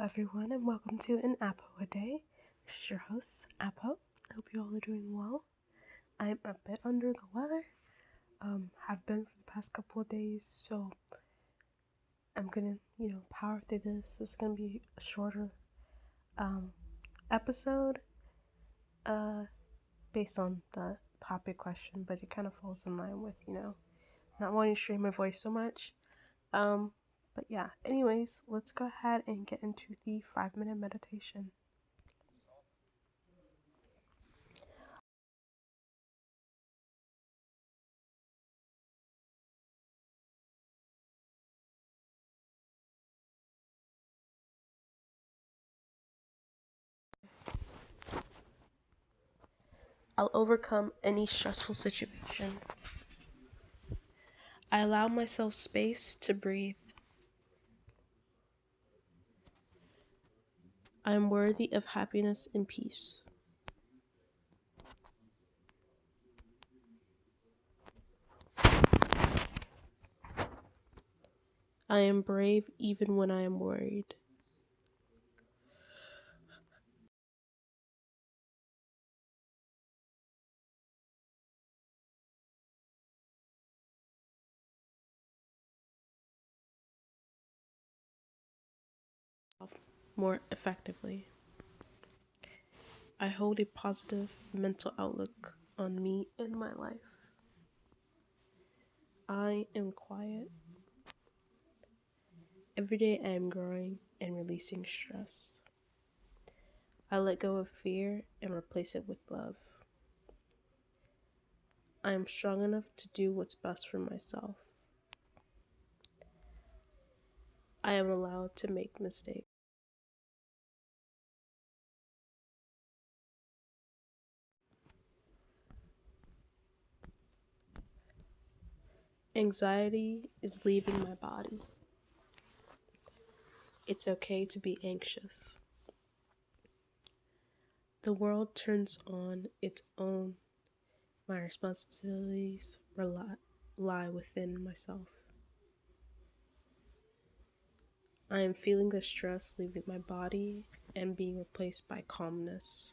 everyone, and welcome to an Apo a Day. This is your host, Apo. I hope you all are doing well. I'm a bit under the weather. Have been for the past couple of days, so I'm gonna, power through this. This is gonna be a shorter episode, based on the topic question, but it kind of falls in line with, not wanting to strain my voice so much. But yeah, anyways, let's go ahead and get into the 5-minute meditation. I'll overcome any stressful situation. I allow myself space to breathe. I am worthy of happiness and peace. I am brave even when I am worried. More effectively. I hold a positive mental outlook on me and my life. I am quiet. Every day I am growing and releasing stress. I let go of fear and replace it with love. I am strong enough to do what's best for myself. I am allowed to make mistakes. Anxiety is leaving my body. It's okay to be anxious. The world turns on its own. My responsibilities lie within myself. I am feeling the stress leaving my body and being replaced by calmness.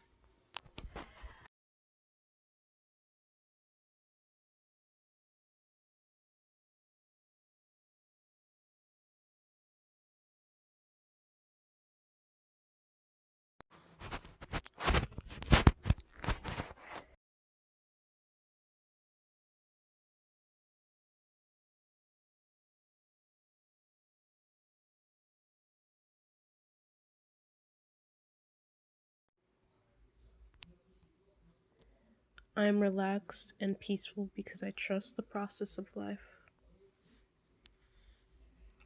I am relaxed and peaceful because I trust the process of life.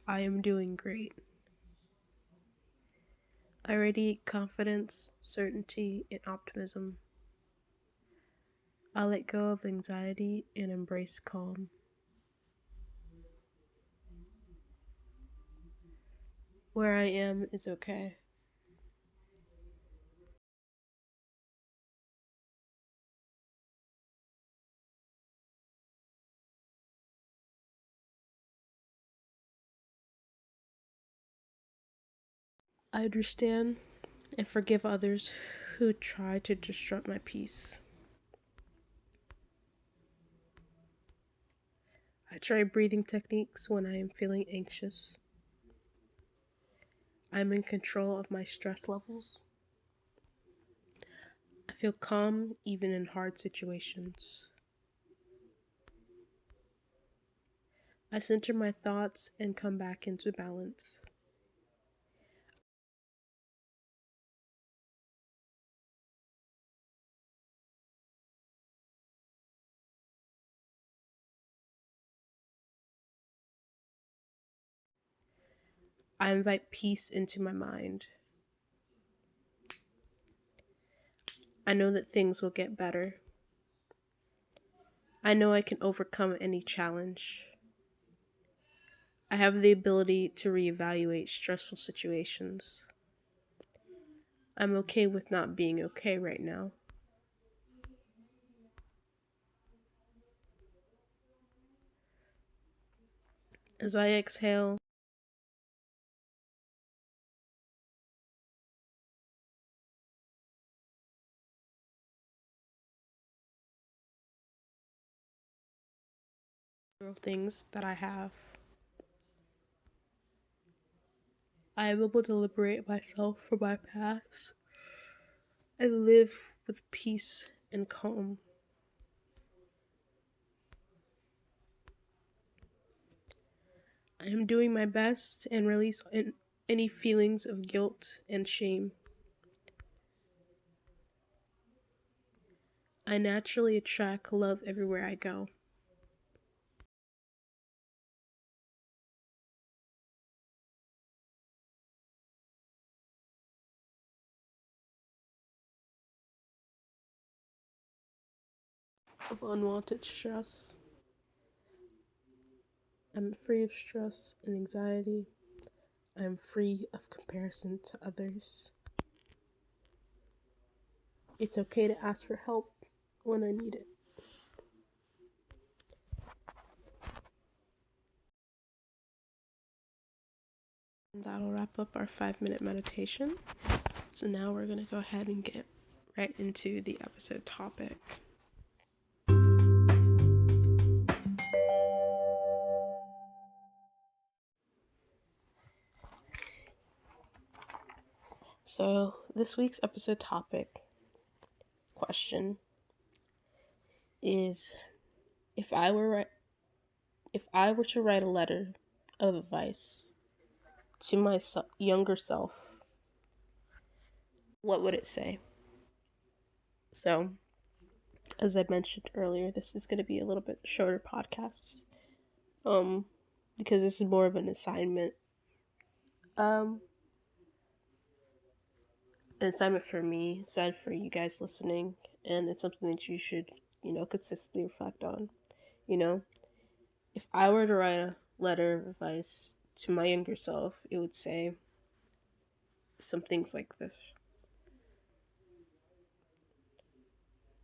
I am doing great. I radiate confidence, certainty, and optimism. I let go of anxiety and embrace calm. Where I am is okay. I understand and forgive others who try to disrupt my peace. I try breathing techniques when I am feeling anxious. I'm in control of my stress levels. I feel calm even in hard situations. I center my thoughts and come back into balance. I invite peace into my mind. I know that things will get better. I know I can overcome any challenge. I have the ability to reevaluate stressful situations. I'm okay with not being okay right now. As I exhale, things that I have. I am able to liberate myself from my past and live with peace and calm. I am doing my best and release any feelings of guilt and shame. I naturally attract love everywhere I go. Of unwanted stress. I'm free of stress and anxiety. I am free of comparison to others. It's okay to ask for help when I need it. And that'll wrap up our 5-minute meditation. So now we're going to go ahead and get right into the episode topic. So this week's episode topic question is, if I were to write a letter of advice to my younger self, what would it say? So, as I mentioned earlier, this is going to be a little bit shorter podcast, because this is more of an assignment. An assignment for me, aside for you guys listening, and it's something that you should, consistently reflect on. If I were to write a letter of advice to my younger self, it would say some things like this: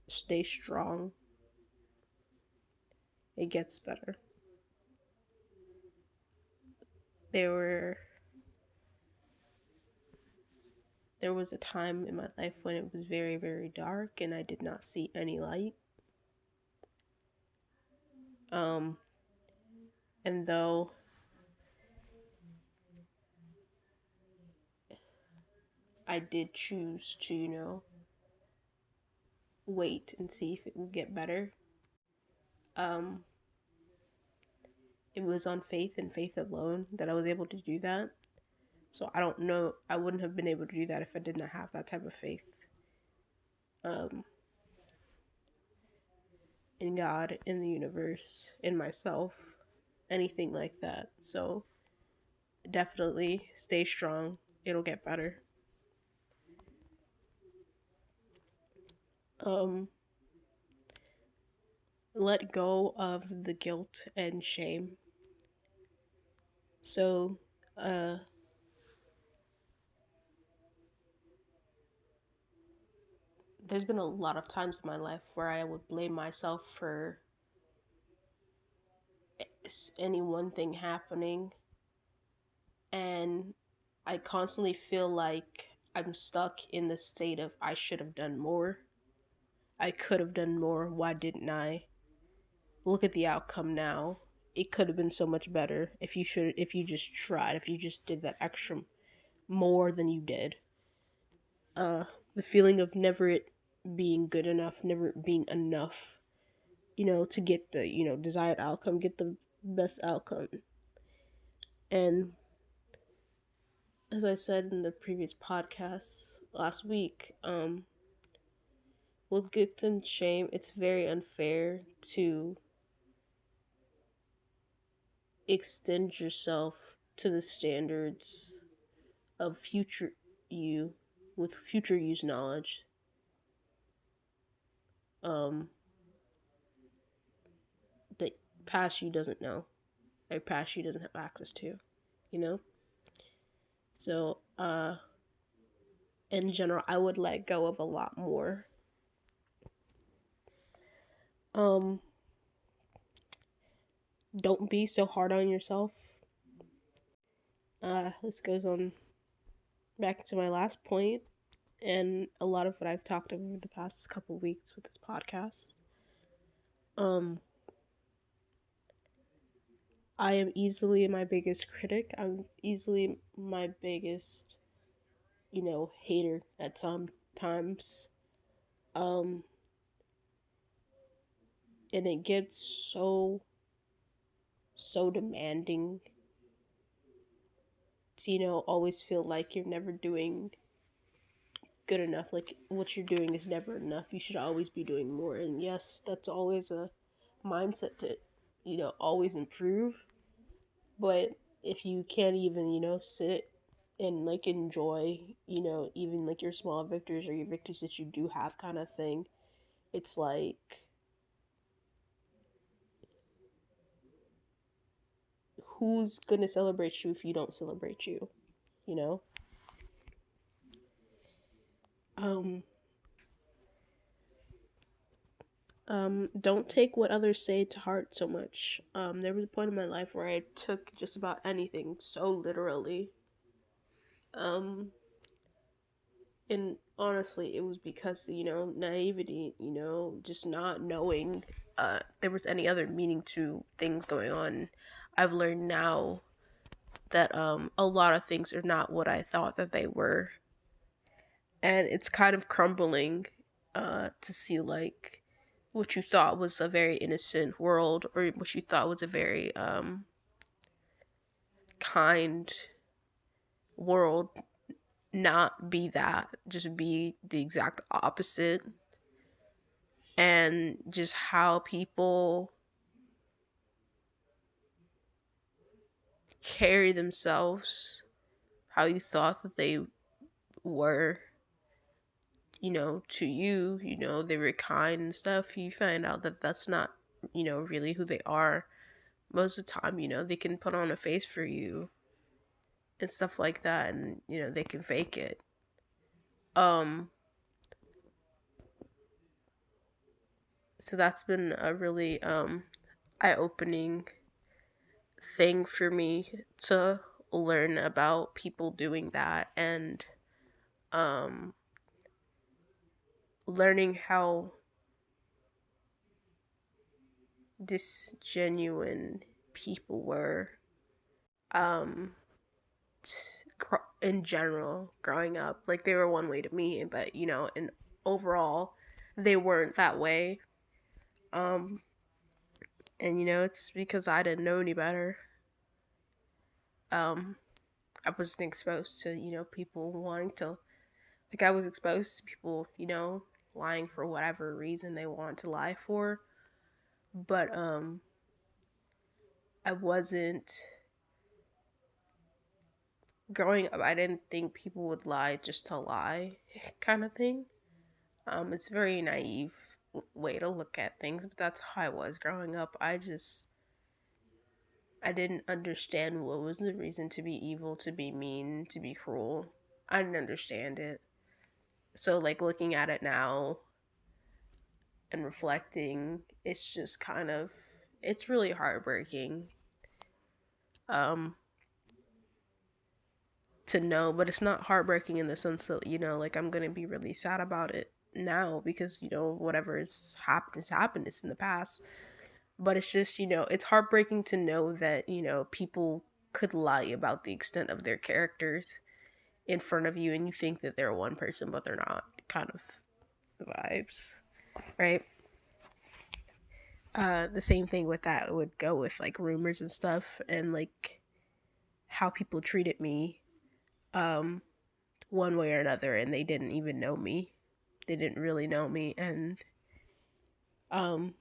stay strong. It gets better. There was a time in my life when it was very, very dark and I did not see any light. And though I did choose to, wait and see if it would get better, it was on faith and faith alone that I was able to do that. So I don't know, I wouldn't have been able to do that if I did not have that type of faith in God, in the universe, in myself, anything like that. So definitely stay strong. It'll get better. Let go of the guilt and shame. So, there's been a lot of times in my life where I would blame myself for any one thing happening, and I constantly feel like I'm stuck in the state of I should have done more. I could have done more. Why didn't I? Look at the outcome now. It could have been so much better if you just tried, if you just did that extra more than you did. The feeling of never it being good enough, never it being enough, to get the, desired outcome, get the best outcome. And as I said in the previous podcast last week, with guilt and shame, it's very unfair to extend yourself to the standards of future you with future you's knowledge. That past you doesn't know, or past you doesn't have access to, So, in general, I would let go of a lot more. Don't be so hard on yourself. This goes on back to my last point, and a lot of what I've talked over the past couple weeks with this podcast. I am easily my biggest critic. I'm easily my biggest, hater at some times. Um, and it gets so demanding to, always feel like you're never doing good enough. Like what you're doing is never enough. You should always be doing more. And yes, that's always a mindset to, always improve. But if you can't even, sit and like enjoy, even like your small victories or your victories that you do have kind of thing, it's like who's gonna celebrate you if you don't celebrate you, you know? Um don't take what others say to heart so much. There was a point in my life where I took just about anything so literally. Um, and honestly, it was because, naivety, just not knowing there was any other meaning to things going on. I've learned now that a lot of things are not what I thought that they were. And it's kind of crumbling to see like what you thought was a very innocent world, or what you thought was a very kind world, not be that, just be the exact opposite. And just how people carry themselves, how you thought that they were, to you, they were kind and stuff. You find out that that's not, really who they are. Most of the time, they can put on a face for you and stuff like that, and they can fake it. um so that's been a really eye-opening thing for me to learn about people doing that, and um learning how disgenuine people were, um in general, growing up. Like they were one way to me, but in overall they weren't that way. um and it's because I didn't know any better. um I wasn't exposed to, people wanting to, like, I was exposed to people, lying for whatever reason they want to lie for. But I wasn't, growing up, I didn't think people would lie just to lie kind of thing. It's a very naive way to look at things, but that's how I was growing up. I didn't understand what was the reason to be evil, to be mean, to be cruel. I didn't understand it. So like looking at it now and reflecting, it's just kind of, it's really heartbreaking um to know, but it's not heartbreaking in the sense that, like I'm gonna be really sad about it now because, whatever has happened, it's in the past. But it's just, it's heartbreaking to know that, people could lie about the extent of their characters in front of you, and you think that they're one person but they're not, kind of vibes, right? The same thing with that would go with like rumors and stuff, and like how people treated me um one way or another, and they didn't even know me. They didn't really know me. And um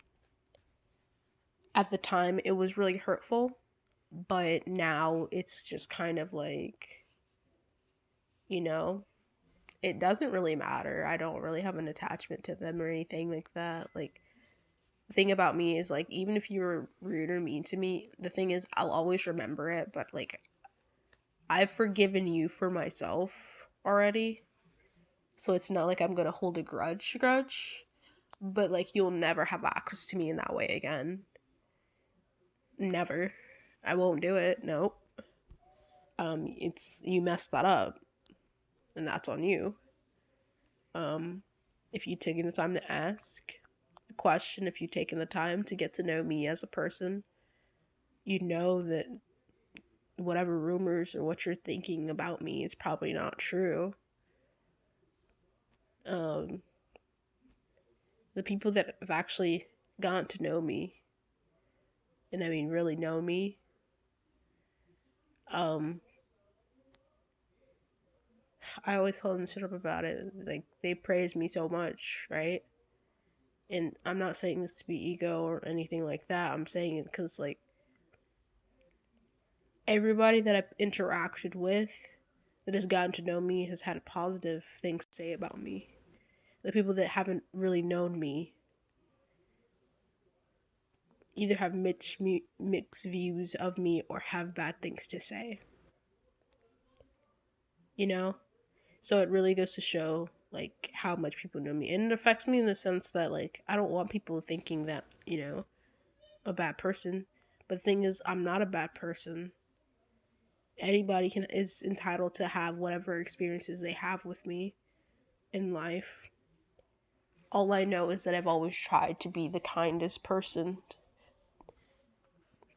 at the time it was really hurtful, but now it's just kind of like, you know it doesn't really matter. I don't really have an attachment to them or anything like that. Like, the thing about me is, like, even if you were rude or mean to me, the thing is I'll always remember it. But like, I've forgiven you for myself already, so it's not like I'm gonna hold a grudge. But like, you'll never have access to me in that way again. Never. I won't do it. Nope. It's, you messed that up, and that's on you. um if you've taken the time to ask a question, if you've taken the time to get to know me as a person, you know that whatever rumors or what you're thinking about me is probably not true. The people that have actually gotten to know me, and I mean really know me, I always tell them to shut up about it. Like, they praise me so much, right? And I'm not saying this to be ego or anything like that. I'm saying it because, like, everybody that I've interacted with that has gotten to know me has had positive things to say about me. The people that haven't really known me either have mixed views of me or have bad things to say. You know? So it really goes to show, like, how much people know me. And it affects me in the sense that, like, I don't want people thinking that, a bad person. But the thing is, I'm not a bad person. Anybody is entitled to have whatever experiences they have with me in life. All I know is that I've always tried to be the kindest person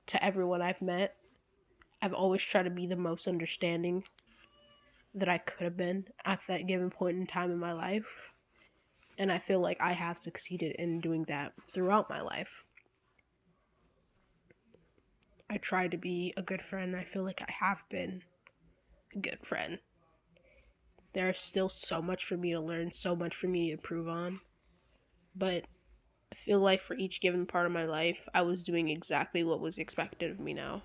to everyone I've met. I've always tried to be the most understanding that I could have been at that given point in time in my life. And I feel like I have succeeded in doing that throughout my life. I try to be a good friend. I feel like I have been a good friend. There's still so much for me to learn, so much for me to improve on. But I feel like for each given part of my life, I was doing exactly what was expected of me now.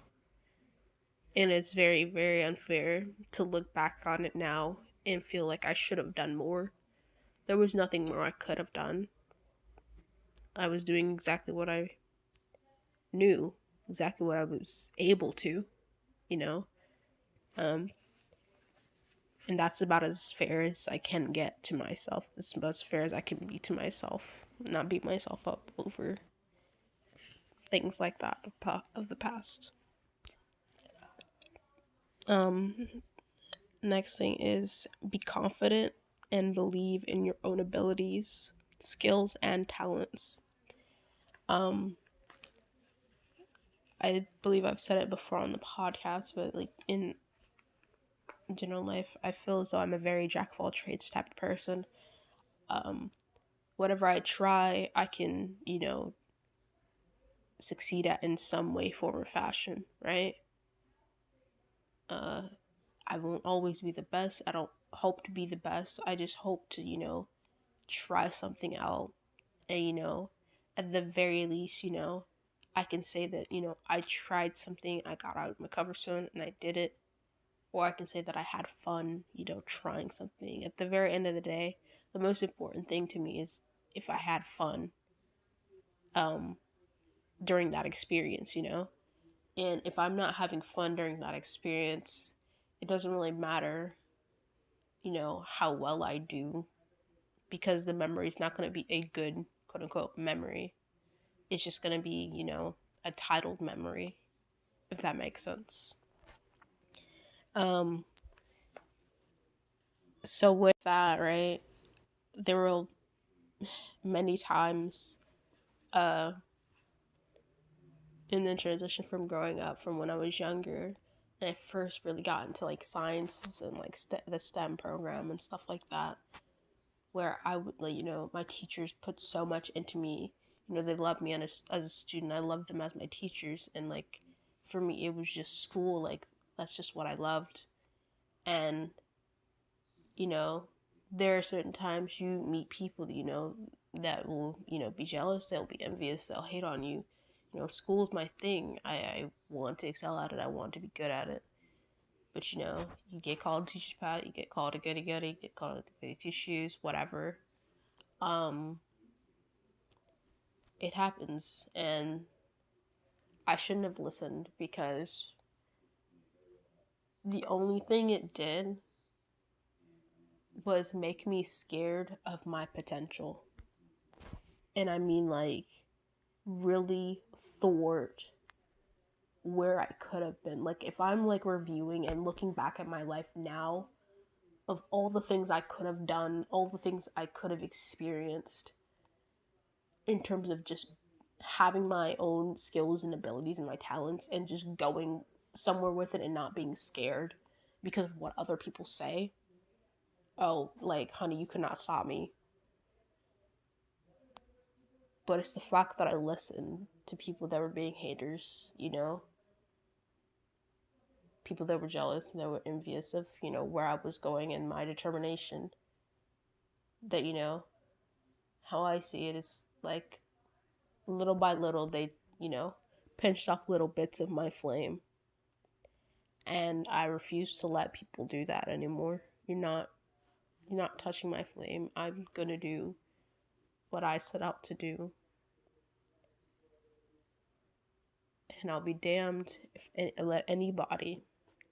And it's very, very unfair to look back on it now and feel like I should have done more. There was nothing more I could have done. I was doing exactly what I knew, exactly what I was able to, you know? And that's about as fair as I can get to myself. It's about as fair as I can be to myself. Not beat myself up over things like that of the past. Next thing is be confident and believe in your own abilities, skills, and talents. I believe I've said it before on the podcast, but like in general life, I feel as though I'm a very jack of all trades type of person. Whatever I try, I can, succeed at in some way, form, or fashion, right? I won't always be the best. I don't hope to be the best. I just hope to, try something out. And, at the very least, I can say that, I tried something, I got out of my comfort zone and I did it. Or I can say that I had fun, trying something. At the very end of the day, the most important thing to me is if I had fun during that experience, And if I'm not having fun during that experience, it doesn't really matter, how well I do, because the memory is not going to be a good, quote unquote, memory. It's just going to be, a titled memory, if that makes sense. So with that, right, there were many times in the transition from growing up from when I was younger and I first really got into like sciences and like the STEM program and stuff like that, where I would like, my teachers put so much into me. They loved me as a student. I loved them as my teachers. And like, for me, it was just school. Like, that's just what I loved. And, there are certain times you meet people, that will, be jealous. They'll be envious. They'll hate on you. School's my thing. I want to excel at it. I want to be good at it. But, you get called a teacher's pet. You get called a goody-goody. You get called a goody two-shoes, whatever. It happens, and I shouldn't have listened because the only thing it did was make me scared of my potential. And I mean, like, really thwart where I could have been. Like, if I'm like reviewing and looking back at my life now, of all the things I could have done, all the things I could have experienced in terms of just having my own skills and abilities and my talents and just going somewhere with it and not being scared because of what other people say. Oh, like, honey, you could not stop me. But it's the fact that I listened to people that were being haters, people that were jealous and that were envious of, where I was going and my determination. That, how I see it is like little by little, they, pinched off little bits of my flame. And I refuse to let people do that anymore. You're not touching my flame. I'm gonna do what I set out to do. And I'll be damned if I let anybody,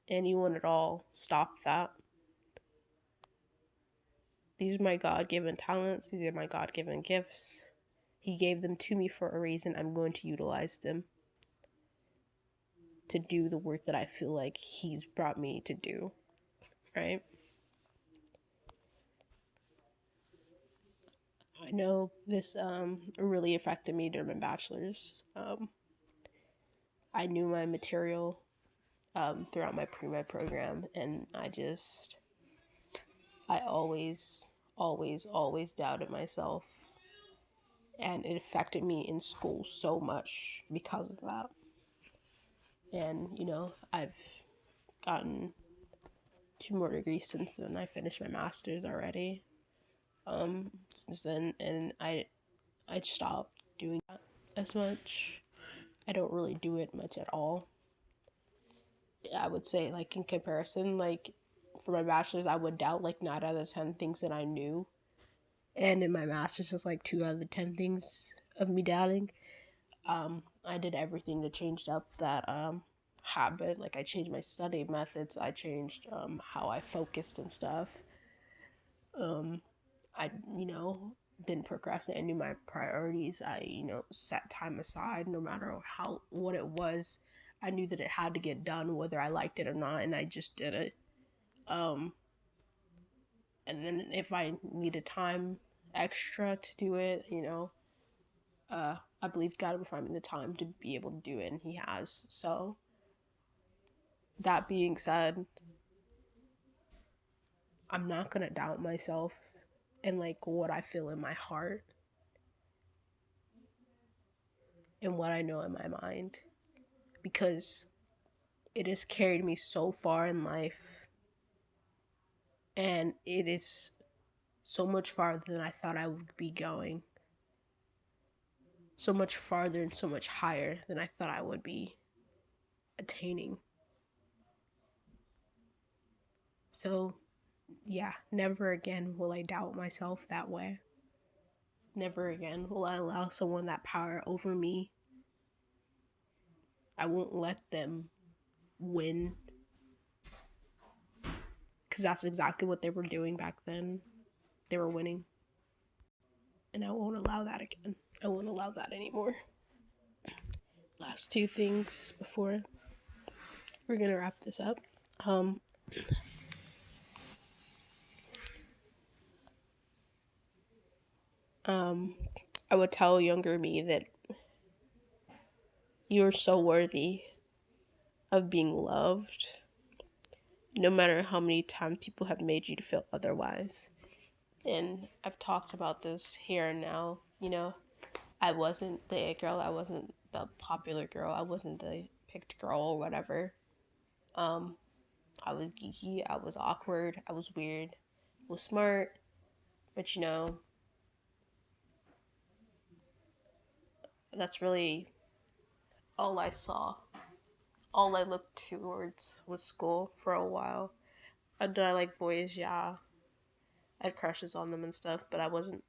anyone at all, stop that. These are my God-given talents. These are my God-given gifts. He gave them to me for a reason. I'm going to utilize them to do the work that I feel like he's brought me to do, right? I know this really affected me during my bachelor's. I knew my material throughout my pre-med program, and I always doubted myself, and it affected me in school so much because of that. And I've gotten 2 more degrees since then. I finished my master's already. Since then, and I stopped doing that as much. I don't really do it much at all. I would say, like, in comparison, like, for my bachelor's, I would doubt, like, 9 out of 10 things that I knew. And in my master's, it's, like, 2 out of the 10 things of me doubting. I did everything to change up that, habit. Like, I changed my study methods. I changed, how I focused and stuff. I, didn't procrastinate. I knew my priorities. I, set time aside no matter what it was. I knew that it had to get done whether I liked it or not, and I just did it. Um, and then if I needed time extra to do it, I believe God would find me the time to be able to do it, and He has. So, that being said, I'm not gonna doubt myself and like what I feel in my heart and what I know in my mind, because it has carried me so far in life, and it is so much farther than I thought I would be going. So much farther and so much higher than I thought I would be attaining. So, yeah, never again will I doubt myself that way. Never again will I allow someone that power over me. I won't let them win, because that's exactly what they were doing back then. They were winning. And I won't allow that again. I won't allow that anymore. Last 2 things before we're gonna wrap this up. I would tell younger me that you're so worthy of being loved, no matter how many times people have made you to feel otherwise. And I've talked about this here and now. I wasn't the it girl. I wasn't the popular girl. I wasn't the picked girl or whatever. I was geeky. I was awkward. I was weird. I was smart. But that's really all I saw. All I looked towards was school for a while. Did I like boys? Yeah. I had crushes on them and stuff, but I wasn't,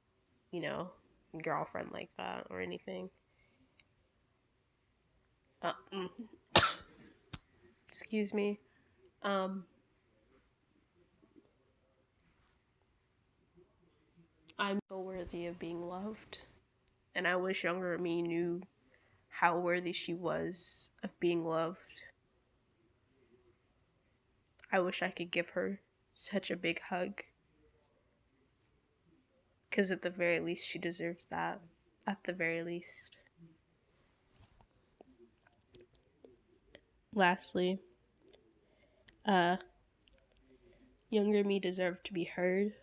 you know, girlfriend like that or anything. Uh, mm. Excuse me. Um, I'm so worthy of being loved, and I wish younger me knew how worthy she was of being loved. I wish I could give her such a big hug, because at the very least, she deserves that. At the very least. lastly, uh, younger me deserved to be heard.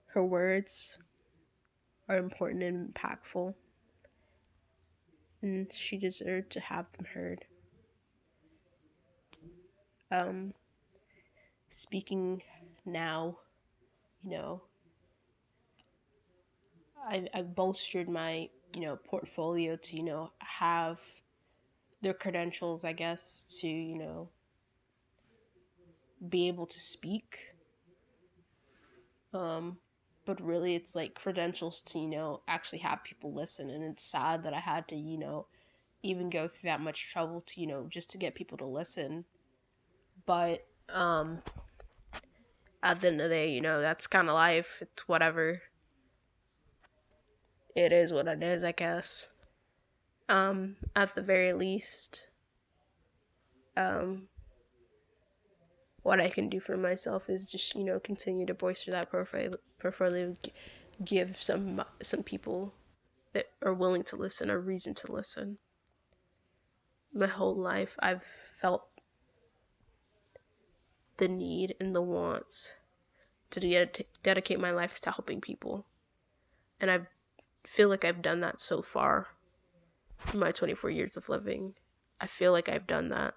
Her words are important and impactful, and she deserved to have them heard. Um, Speaking now, you know, I've bolstered my, portfolio to, have their credentials, I guess, to, be able to speak. Um, but really, it's like credentials to, actually have people listen. And it's sad that I had to, even go through that much trouble to, just to get people to listen. But at the end of the day, that's kind of life. It's whatever. It is what it is, I guess. At the very least, um, what I can do for myself is just, continue to bolster that portfolio, give some people that are willing to listen a reason to listen. My whole life, I've felt the need and the want to dedicate my life to helping people, and I feel like I've done that so far in my 24 years of living. I feel like I've done that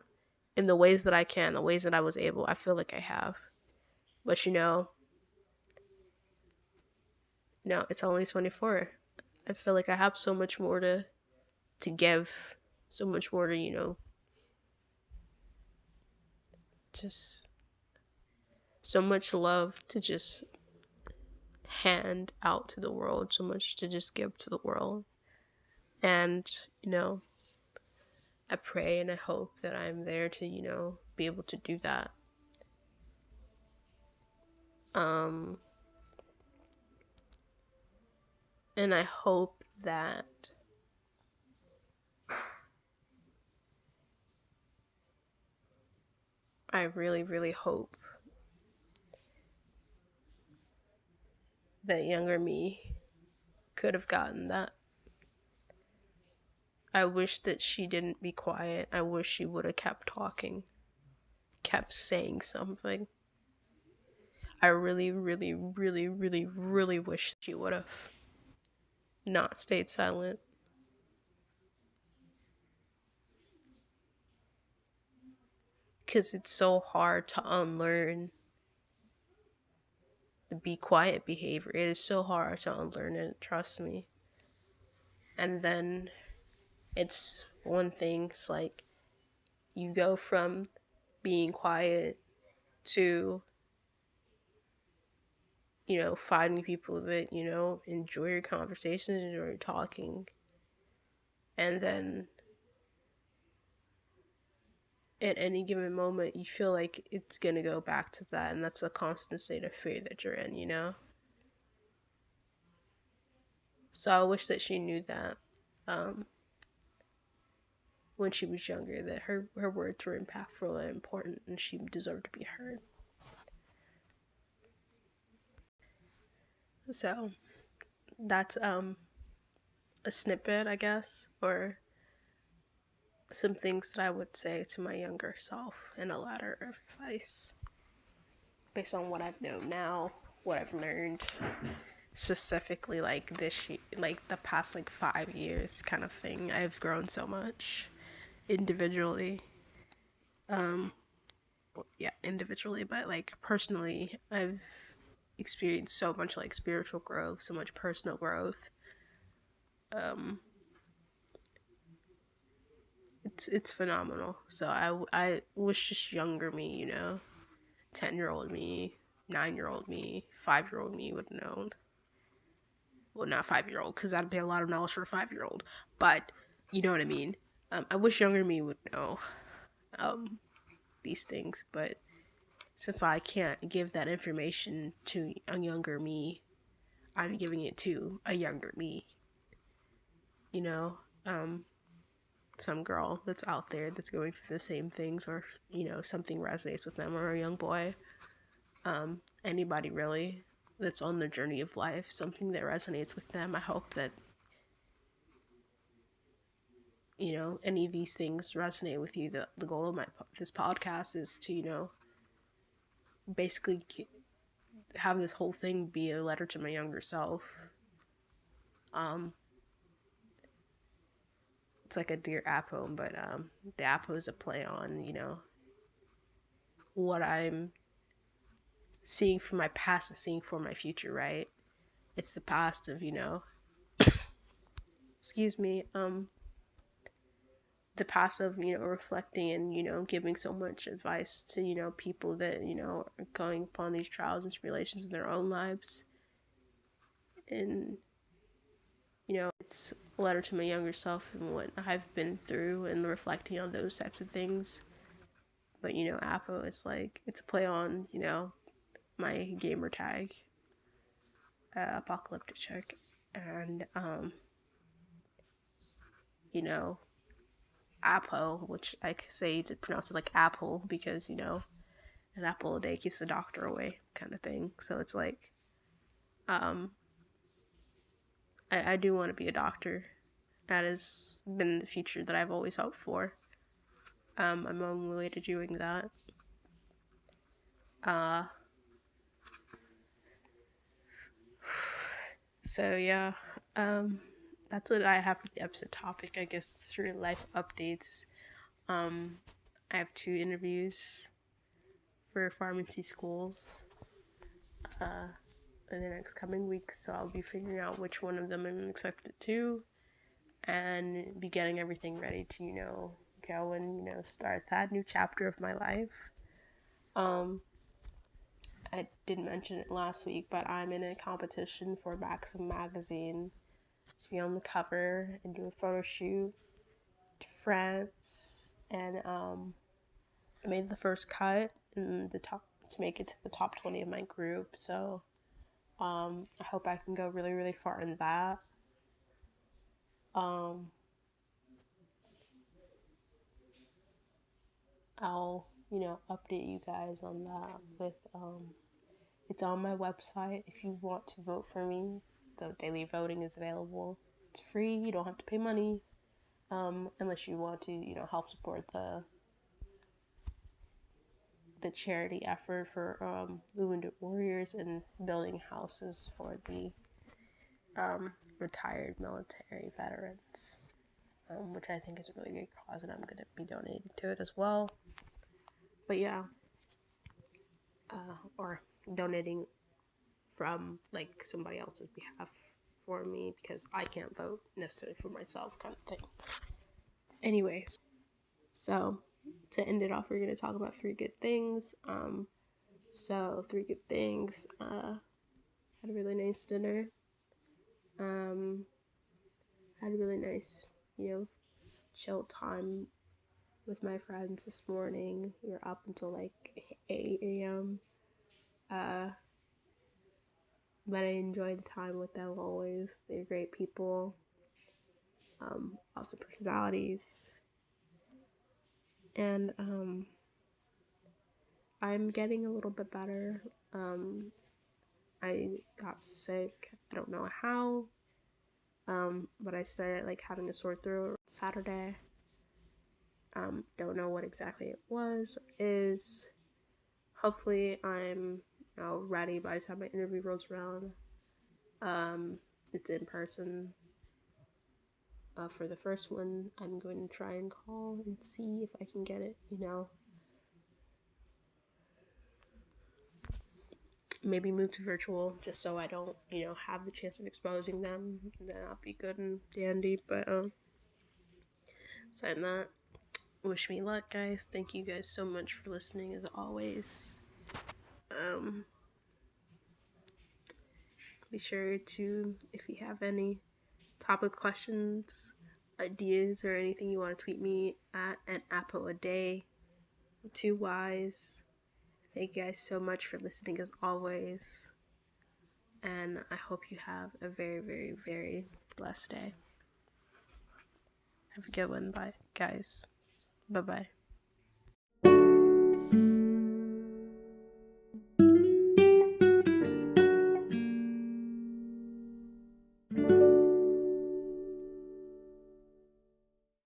in the ways that I can, the ways that I was able. I feel like I have. But no, it's only 24. I feel like I have so much more to give, so much more to, just so much love to just hand out to the world, so much to just give to the world. And, I pray and I hope that I'm there to, be able to do that. Um and I hope that I really, really hope that younger me could have gotten that. I wish that she didn't be quiet. I wish she would have kept talking, kept saying something. I really, really, really, really, really wish she would have not stayed silent. Because it's so hard to unlearn the be quiet behavior. It is so hard to unlearn it, trust me. And then it's one thing, it's like you go from being quiet to, finding people that, enjoy your conversations, enjoy your talking. And then at any given moment, you feel like it's gonna go back to that. And that's a constant state of fear that you're in. So I wish that she knew that when she was younger, that her words were impactful and important and she deserved to be heard. So that's a snippet, I guess, or some things that I would say to my younger self in a letter of advice based on what I've known now, what I've learned specifically like like the past like 5 years kind of thing. I've grown so much individually. Yeah, individually, but like personally, I've experienced so much like spiritual growth, so much personal growth. Um, it's phenomenal. So I wish just younger me, 10-year-old me, 9-year-old me, 5-year-old me would have known. Well, not 5-year-old, because that'd be a lot of knowledge for a 5-year-old. But you know what I mean. I wish younger me would know these things, but since I can't give that information to a younger me, I'm giving it to a younger me. You know, some girl that's out there that's going through the same things, or something resonates with them, or a young boy, anybody really that's on the journey of life, something that resonates with them. I hope that any of these things resonate with you, the goal of this podcast is to, basically have this whole thing be a letter to my younger self. It's like a Dear Apo, but the Apo is a play on, what I'm seeing for my past and seeing for my future, right? It's the past of, excuse me, the past of, reflecting and, giving so much advice to, people that, are going upon these trials and tribulations in their own lives. And, it's a letter to my younger self and what I've been through and reflecting on those types of things. But, Apo is like, it's a play on, my gamer tag, Apocalyptic Chick. And, Apo, which I say to pronounce it like apple because, an apple a day keeps the doctor away kind of thing. So it's like, I do want to be a doctor. That has been the future that I've always hoped for. I'm on my way to doing that. So yeah, that's what I have for the episode topic, I guess, for life updates. I have 2 interviews for pharmacy schools in the next coming weeks, so I'll be figuring out which one of them I'm accepted to and be getting everything ready to, go and, start that new chapter of my life. I didn't mention it last week, but I'm in a competition for Maxim magazine to be on the cover and do a photo shoot to France, and I made the first cut in the top to make it to the top 20 of my group. So I hope I can go really, really far in that. I'll update you guys on that with it's on my website if you want to vote for me. So daily voting is available. It's free. You don't have to pay money, unless you want to help support the charity effort for Wounded Warriors and building houses for the retired military veterans, which I think is a really good cause, and I'm going to be donating to it as well. But yeah, or donating from like somebody else's behalf for me because I can't vote necessarily for myself, kind of thing. Anyways, so to end it off, we're going to talk about 3 good things. 3 good things. Had a really nice dinner. Had a really nice, chill time with my friends this morning. We were up until like 8 a.m. But I enjoyed the time with them always. They're great people. Lots of personalities. And I'm getting a little bit better. I got sick. I don't know how. But I started like having a sore throat Saturday. Don't know what exactly it was or is. Hopefully I'm ready by the time my interview rolls around. It's in person. For the first one, I'm going to try and call and see if I can get it, maybe move to virtual just so I don't, have the chance of exposing them. That'll be good and dandy. But aside that, wish me luck, guys. Thank you guys so much for listening as always. Be sure to, if you have any topic questions, ideas, or anything you want to tweet me at an Apo a day, 2 Y's. Thank you guys so much for listening as always. And I hope you have a very, very, very blessed day. Have a good one. Bye, guys. Bye-bye.